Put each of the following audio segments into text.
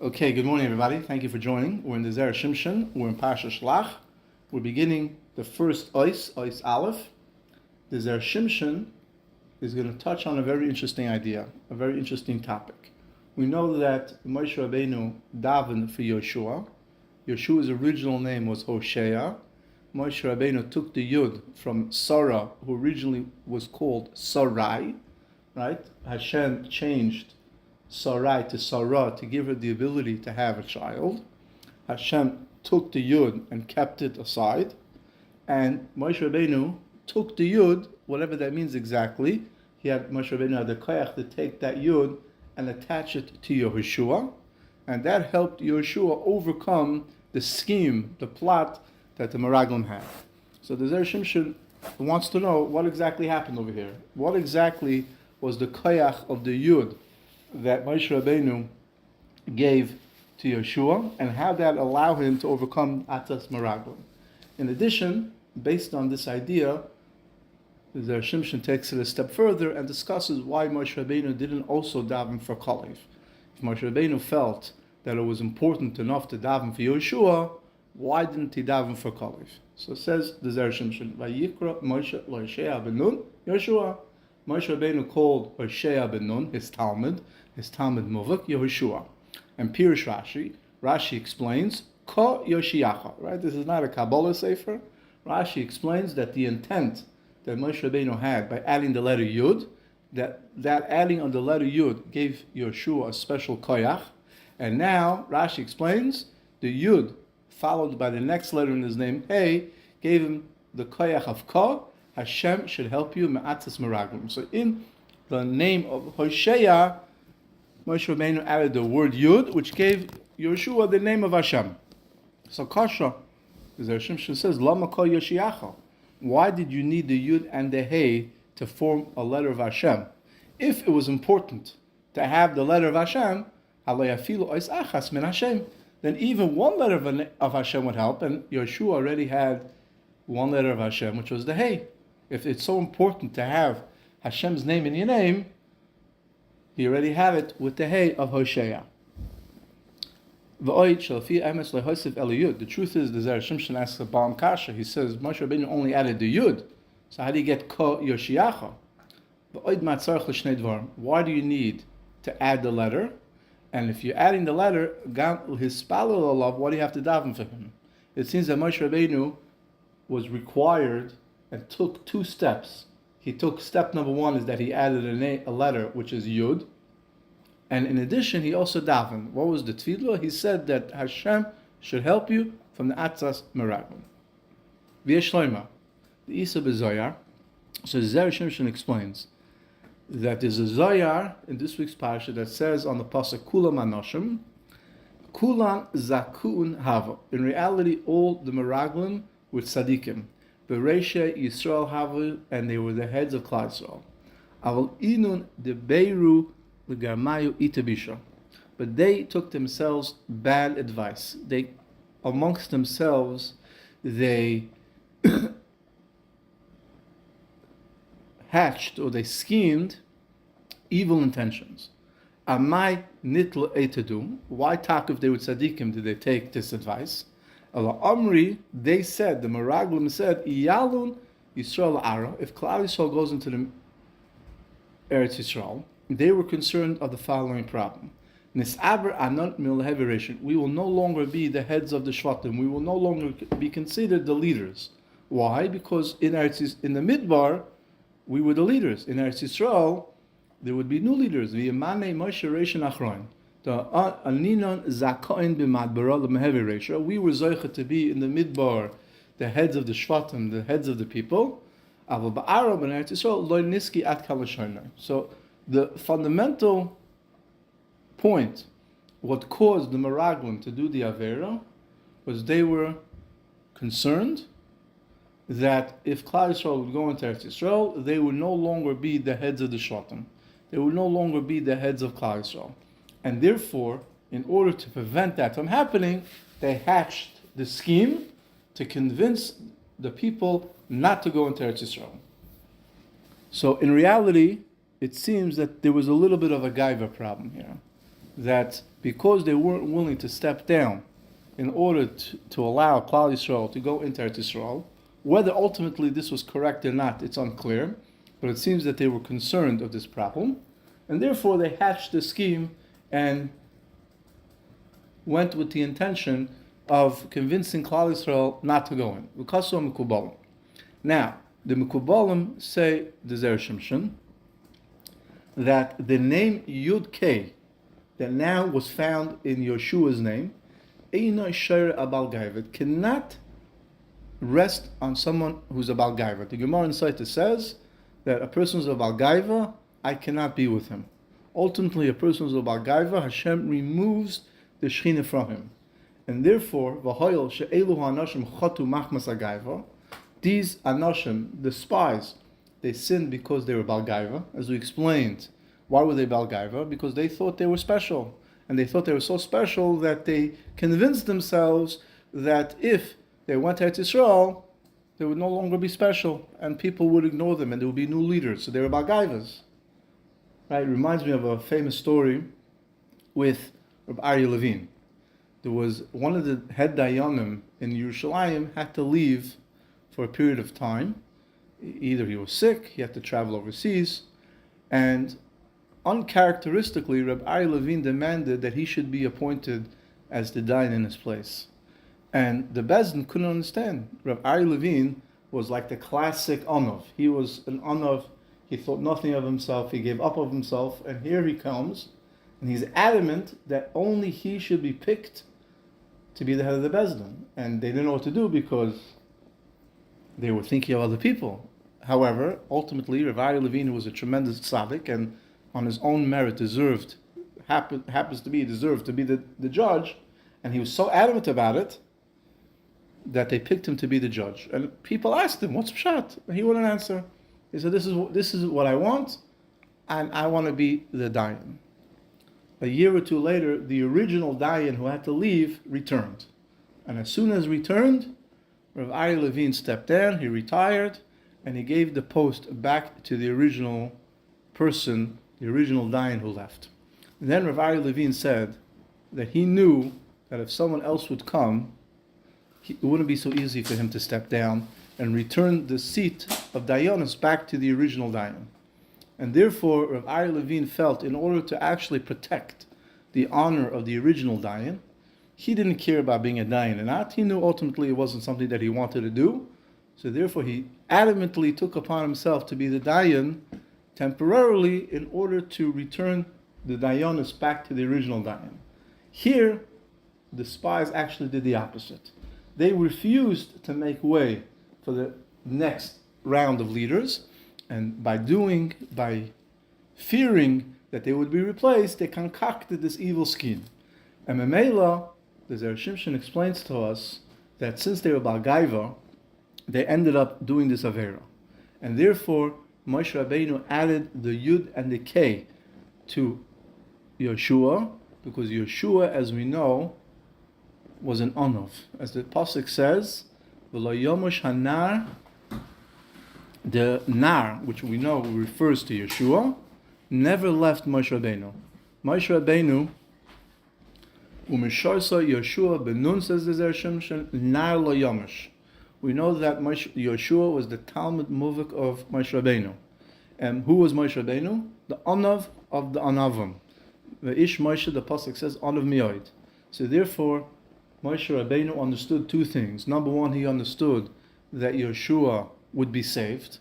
Okay, good morning, everybody. Thank you for joining. We're in the Zera Shimshon. We're in Parsha Shlach. We're beginning the first Ois Aleph. The Zera Shimshon is going to touch on a very interesting idea, a very interesting topic. We know that Moshe Rabbeinu davened for Yehoshuas. Yehoshua's original name was Hosea. Moshe Rabbeinu took the Yud from Sarah, who originally was called Sarai, right? Hashem changed Sarai to Sarah to give her the ability to have a child. Hashem took the Yud and kept it aside. And Moshe Rabbeinu took the Yud, whatever that means exactly. Moshe Rabbeinu had the koyach to take that Yud and attach it to Yehoshua. And that helped Yehoshua overcome the scheme, the plot that the Meraglim had. So the Zera Shimshon wants to know what exactly happened over here. What exactly was the koyach of the Yud that Moshe Rabbeinu gave to Yehoshuas, and how that allowed him to overcome Atas Meraglim. In addition, based on this idea, the Zera Shimshon takes it a step further and discusses why Moshe Rabbeinu didn't also daven for Kalev. If Moshe Rabbeinu felt that it was important enough to daven for Yehoshuas, why didn't he daven for Kalev? So it says the Zera Shimshon, Vayikra Moshe L'Hoshea ben Nun Yehoshuas. Moshe Rabbeinu called Hoshea ben Nun, his Talmud Muvak, Yehoshua. And Pirush Rashi explains, Ko Yoshiacha, right? This is not a Kabbalah sefer. Rashi explains that the intent that Moshe Rabbeinu had by adding the letter Yud, that adding on the letter Yud gave Yehoshua a special koyach. And now Rashi explains the Yud, followed by the next letter in his name, Hey, gave him the koyach of Ko. Hashem should help you, Me'atzas Meraglim. So in the name of Hoshea, Moshe Rabbeinu added the word Yud, which gave Yehoshuas the name of Hashem. So Kasha, as Zera Shimshon says, Lama Ko Yoshiacha. Why did you need the Yud and the Hey to form a letter of Hashem? If it was important to have the letter of Hashem, then even one letter of Hashem would help, and Yehoshuas already had one letter of Hashem, which was the Hey. If it's so important to have Hashem's name in your name, he already had it with the Hey of Hoshea. The truth is, the Zera Shimshon asks a Baal Kasha. He says, Moshe Rabbeinu only added the Yud. So how do you get Ko Yoshiacha? Why do you need to add the letter? And if you're adding the letter, his spalul, what do you have to daven for him? It seems that Moshe Rabbeinu was required and took two steps. He took step number one is that he added a letter, which is Yud. And in addition, he also davened. What was the tefillah? He said that Hashem should help you from the Atzas Meraglim. V'yeshloima, the Isa b'Zoyar. So Zera Shimshon explains that there's a Zoyar in this week's parsha that says on the pasuk Kulam Anoshim, Kulam Zakun Hava. In reality, all the Meraglim were tzadikim. Bereisha Yisrael Havu, and they were the heads of Klal Yisrael. Aval inun de beiru legarmayu itabisha, but they took themselves bad advice. They, amongst themselves, they hatched or they schemed evil intentions. Amai nitl etadu. Why talk if they were tzaddikim? Did they take this advice? Allah Amri, they said, the Meraglim said, Iyalun Yisrael Ara, if Klal Yisrael goes into the Eretz Yisrael, they were concerned of the following problem. Nis'aber anant milheviration. We will no longer be the heads of the Shvatim. We will no longer be considered the leaders. Why? Because in the Midbar, we were the leaders. In Eretz Yisrael, there would be new leaders. V'yemane Moshe Reishin Achron. We were zoicha to be in the midbar, the heads of the shvatim, the heads of the people. So the fundamental point, what caused the Meraglim to do the Avera, was they were concerned that if Klal Yisrael would go into Eretz Yisrael, they would no longer be the heads of the shvatim. They would no longer be the heads of Klal Yisrael. And therefore, in order to prevent that from happening, they hatched the scheme to convince the people not to go into Eretz Yisrael. So in reality, it seems that there was a little bit of a gaiva problem here. that because they weren't willing to step down in order to allow Klal Yisrael to go into Eretz Yisrael, whether ultimately this was correct or not, it's unclear, but it seems that they were concerned of this problem, and therefore they hatched a scheme and went with the intention of convincing Klal Yisrael not to go in. V'kasu Mekubalim. Now, the Mekubalim say, the Zera Shimshon, that the name Yud Kei, that now was found in Yehoshua's name, Eina Shayr Abal Gaiva, it cannot rest on someone who's a Bal Gaiva. The Gemara in Saita says that a person who's a Bal Gaiva, I cannot be with him. Ultimately, a person who's a Bal Gaiva, Hashem removes the Shechina from him. And therefore, V'hoyel she'elu ha'anashim chatu machmas ha'gaiva, these anashim, the spies, they sinned because they were Bal Gaiva. As we explained, why were they Bal Gaiva? Because they thought they were special. And they thought they were so special that they convinced themselves that if they went to Eretz Yisrael, they would no longer be special, and people would ignore them, and there would be new leaders. So they were Bal Gaivas. Right? It reminds me of a famous story with Rabbi Aryeh Levine. There was one of the head dayanim in Yerushalayim had to leave for a period of time. Either he was sick, he had to travel overseas, and uncharacteristically, Rabbi Aryeh Levine demanded that he should be appointed as the dayan in his place. And the Bezdin couldn't understand. Rabbi Aryeh Levine was like the classic Anav. He was an Anav. He thought nothing of himself. He gave up of himself. And here he comes, and he's adamant that only he should be picked to be the head of the Bezdin. And they didn't know what to do because they were thinking of other people. However, ultimately, Rabbi Aryeh Levine, who was a tremendous tzaddik and on his own merit happens to be the judge, and he was so adamant about it that they picked him to be the judge. And people asked him, "What's pshat?" And he wouldn't answer. He said, "This is what I want, and I want to be the dayan." A year or two later, the original dayan who had to leave returned, and as soon as returned, Rav Aryeh Levine stepped down. He retired, and he gave the post back to the original person, the original dayan who left. And then Rav Aryeh Levine said that he knew that if someone else would come, it wouldn't be so easy for him to step down and return the seat of dayanis back to the original dayan. And therefore, Rav Aryeh Levine felt in order to actually protect the honor of the original dayan, he didn't care about being a dayan or not. He knew ultimately it wasn't something that he wanted to do. So therefore, he adamantly took upon himself to be the dayan temporarily in order to return the dayanis back to the original dayan. Here, the spies actually did the opposite. They refused to make way for the next round of leaders, and by fearing that they would be replaced, they concocted this evil scheme. And Memela, the Zera Shimshon explains to us that since they were Bal Gaiva, they ended up doing this Avera. And therefore, Moshe Rabbeinu added the Yud and the K to Yehoshuas, because Yehoshuas, as we know, was an Onav. As the Pasuk says, V'lo yomosh hanar, the Nar, which we know refers to Yeshua, never left Moshe Rabbeinu. Moshe Rabbeinu, Umesharsa Yeshua benun, says the Zera Shimshon, Nar lo yomosh. We know that Yeshua was the Talmud Muvik of Moshe Rabbeinu. And who was Moshe Rabbeinu? The Onav of the Onavim. The Ish Moshe, the Pasuk says, Onav Mioid. So therefore, Moshe Rabbeinu understood two things. Number one, he understood that Yeshua would be saved,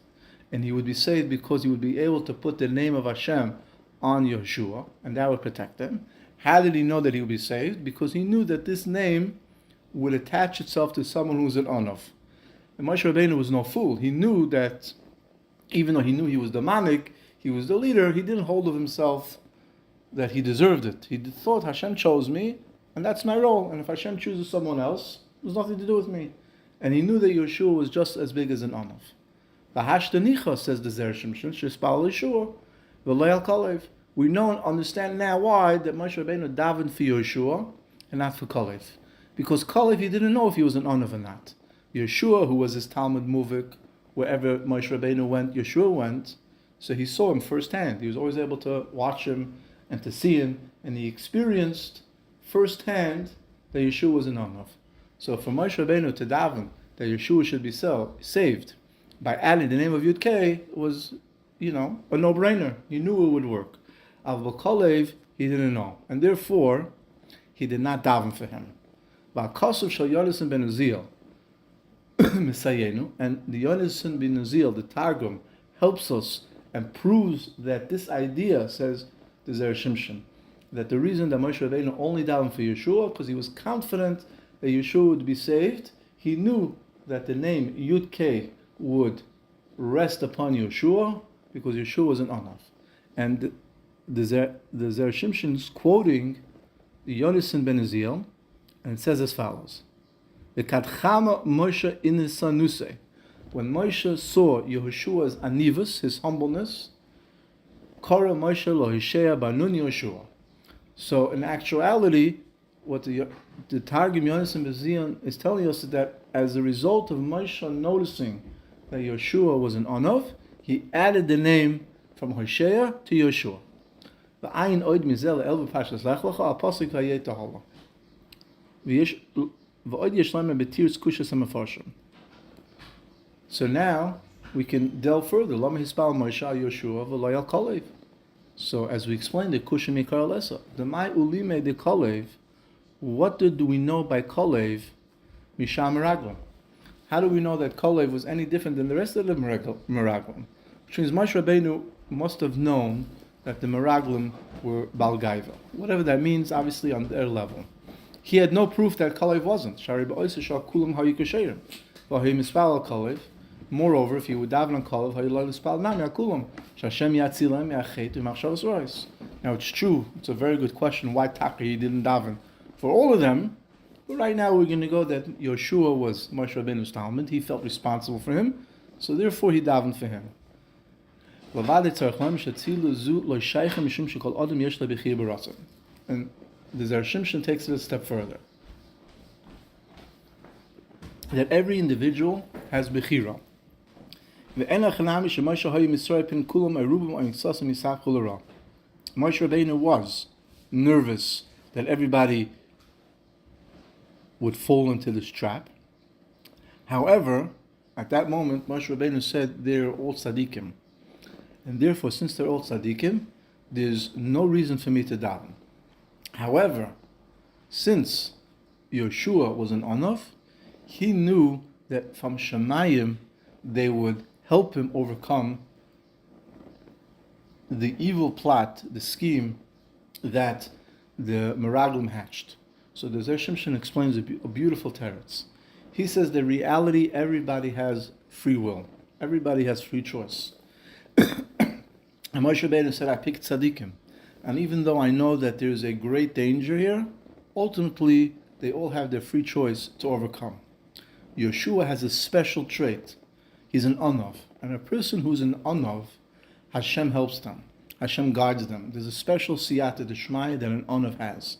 and he would be saved because he would be able to put the name of Hashem on Yeshua, and that would protect him. How did he know that he would be saved? Because he knew that this name would attach itself to someone who was an Onav. And Moshe Rabbeinu was no fool. He knew that, even though he knew he was the Manik, he was the leader, he didn't hold of himself that he deserved it. He thought, Hashem chose me, and that's my role. And if Hashem chooses someone else, it has nothing to do with me. And he knew that Yeshua was just as big as an Onav. V'hashtanicha, says the Zera Shimshon, shespal Yeshua, v'lo al Kalev. We know and understand now why that Moshe Rabbeinu davened for Yeshua and not for Kalev. Because Kalev, he didn't know if he was an Onav or not. Yeshua, who was his Talmud Muvik, wherever Moshe Rabbeinu went, Yeshua went, so he saw him firsthand. He was always able to watch him and to see him, and he experienced firsthand that Yeshua was an Anav. So for Moshe Rabbeinu to daven that Yeshua should be saved by adding the name of Yud K was, a no-brainer. He knew it would work. Al Kalev, he didn't know, and therefore he did not daven for him. Conducive shel Yonasan ben Uziel, and the Yonasan ben Uziel, the Targum, helps us and proves that this idea, says the Zera Shimshon, that the reason that Moshe Rabbeinu only davened for Yeshua, because he was confident that Yeshua would be saved. He knew that the name Yud K would rest upon Yeshua, because Yeshua was an Anav. And the Zera Shimshon is quoting the Yonasan ben Uziel, and it says as follows: "V'kadchama Moshe inisanuse." When Moshe saw Yehoshua's anivus, his humbleness, Kara Moshe lo Hishea banun Yeshua. So in actuality, what the Targum Yonasan ben Uziel is telling us is that as a result of Moshe noticing that Yeshua was an Anav, he added the name from Hosea to Yeshua. V'ayin oid mizel el v'pashas lech lecha al pasuk v'yei tahala. V'oid yesh lema b'tirs kushas ha'mefarshim. So now we can delve further. Lama hispal Moshe al Yeshua v'lo al Kalev. So as we explained, the kushim mikar lesa. The mai ulime de Kalev. What do we know by Kalev? Misham meraglim. How do we know that Kalev was any different than the rest of the meraglim? Which means Moshe Rabbeinu must have known that the meraglim were bal gaiva. Whatever that means, obviously on their level. He had no proof that Kalev wasn't. Shari ba'oisa shal kulam ha'yikashayim. V'hay mispal al Kalev. Moreover, if you would daven on Kalev, ha'y lo mispal nami al kulam. Shashem yatzilem ya'chet v'machshavas rois. Now it's true. It's a very good question. Why Taka he didn't daven for all of them? But right now we're going to go that Yeshua was Moshe Rabbeinu's Talmud. He felt responsible for him, so therefore he davened for him. And the Zera Shimshon takes it a step further. That every individual has bechira. Moshe Rabbeinu was nervous that everybody would fall into this trap. However, at that moment, Moshe Rabbeinu said they're all tzaddikim. And therefore, since they're all tzaddikim, there's no reason for me to daven. However, since Yeshua was an Anav, he knew that from Shemayim they would help him overcome the evil plot, the scheme that the Meraglim hatched. So the Zera Shimshon explains a beautiful teretz. He says the reality, everybody has free will. Everybody has free choice. And Moshe Rabbeinu said, I picked tzaddikim. And even though I know that there's a great danger here, ultimately they all have their free choice to overcome. Yeshua has a special trait. He's an Anav. And a person who's an Anav, Hashem helps them. Hashem guides them. There's a special siyata d'shmaya that an Anav has.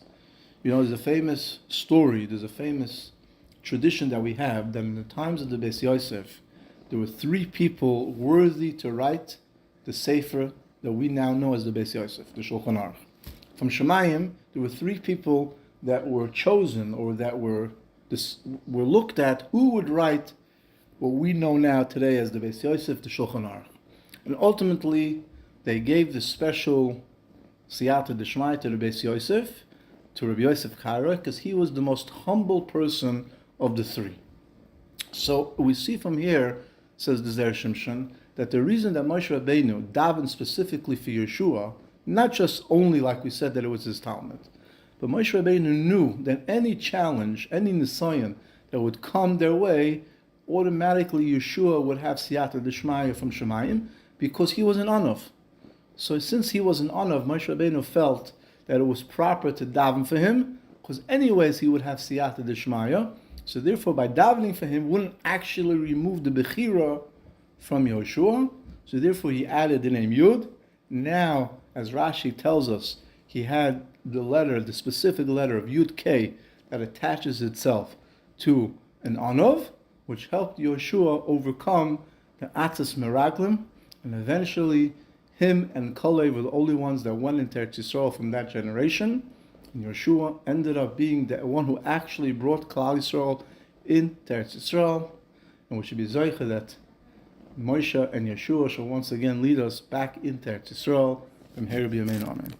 There's a famous story, there's a famous tradition that we have that in the times of the Beis Yosef, there were 3 people worthy to write the Sefer that we now know as the Beis Yosef, the Shulchan Aruch. From Shemayim, there were 3 people that were chosen or that were looked at who would write what we know now today as the Beis Yosef, the Shulchan Aruch. And ultimately, they gave the special siyata d'shmaya to the Beis Yosef, to Rabbi Yosef Kara, because he was the most humble person of the 3. So we see from here, says the Zera Shimshon, that the reason that Moshe Rabbeinu davened specifically for Yeshua, not just only like we said that it was his Talmud, but Moshe Rabbeinu knew that any challenge, any nisayon that would come their way, automatically Yeshua would have siyata d'shmaya from Shemayim, because he was an Anav. So since he was an Anav, Moshe Rabbeinu felt that it was proper to daven for him, because anyways he would have siyata d'shmaya. So therefore, by davening for him, wouldn't actually remove the bechira from Yeshua. So therefore, he added the name Yud. Now, as Rashi tells us, he had the specific letter of Yud K that attaches itself to an Anav, which helped Yeshua overcome the Atzas Meraglim, and eventually Him and Kalev were the only ones that went into Eretz Yisrael from that generation. And Yeshua ended up being the one who actually brought Klal Yisrael into Eretz Yisrael. And we should be zeicha that Moshe and Yeshua shall once again lead us back into Eretz Yisrael. From here, Amen.